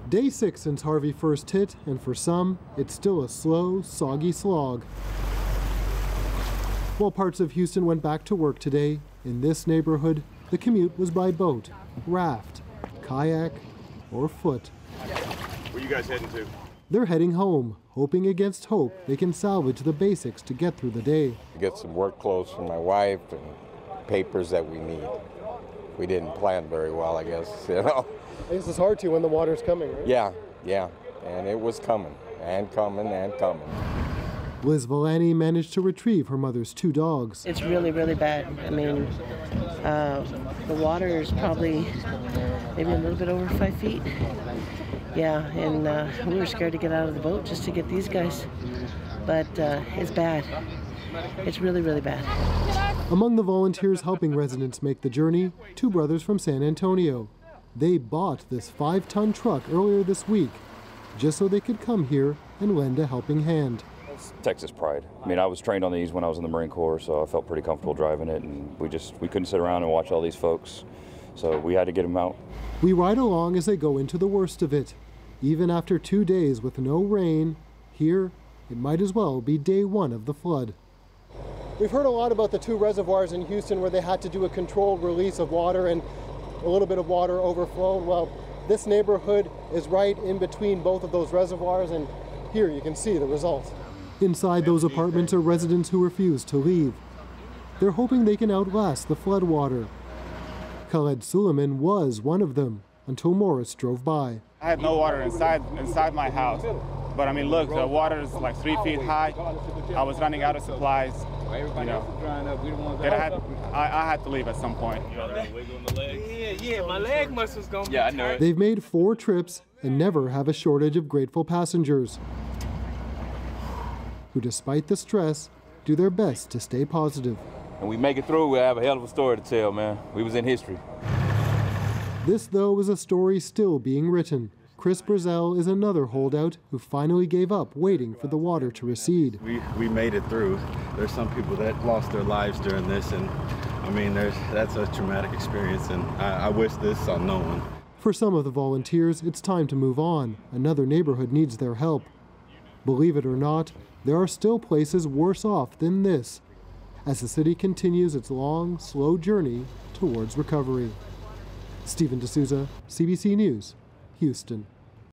Day 6 since Harvey first hit, and for some, it's still a slow, soggy slog. While parts of Houston went back to work today, in this neighborhood, the commute was by boat, raft, kayak, or foot. Where you guys heading to? They're heading home, hoping against hope they can salvage the basics to get through the day. Get some work clothes for my wife and papers that we need. We didn't plan very well, I guess, you know. I guess it's hard to when the water's coming, right? Yeah, and it was coming, and coming, and coming. Liz Villani managed to retrieve her mother's 2 dogs. It's really, really bad. I mean, the water is probably maybe a little bit over 5 feet. Yeah, and we were scared to get out of the boat just to get these guys. But it's bad. It's really, really bad. Among the volunteers helping residents make the journey, 2 brothers from San Antonio. They bought this 5-ton truck earlier this week just so they could come here and lend a helping hand. Texas pride. I mean, I was trained on these when I was in the Marine Corps, so I felt pretty comfortable driving it, and we couldn't sit around and watch all these folks, so we had to get them out. We ride along as they go into the worst of it. Even after 2 days with no rain, here it might as well be day 1 of the flood. We've heard a lot about the 2 reservoirs in Houston where they had to do a controlled release of water and a little bit of water overflowed. Well, this neighborhood is right in between both of those reservoirs, and here you can see the result. Inside those apartments are residents who refuse to leave. They're hoping they can outlast the floodwater. Khaled Suleiman was one of them until Morris drove by. I had no water inside my house. But I mean, look, the water is like 3 feet high. I was running out of supplies. You know, I had to leave at some point. Yeah, my leg muscles gonna. Yeah, I know it. They've made 4 trips and never have a shortage of grateful passengers who, despite the stress, do their best to stay positive. And we make it through, we have a hell of a story to tell, man. We was in history. This, though, is a story still being written. Chris Brazel is another holdout who finally gave up waiting for the water to recede. We made it through. There's some people that lost their lives during this, and I mean, that's a traumatic experience, and I wish this on no one. For some of the volunteers, it's time to move on. Another neighborhood needs their help. Believe it or not, there are still places worse off than this, as the city continues its long, slow journey towards recovery. Stephen D'Souza, CBC News, Houston.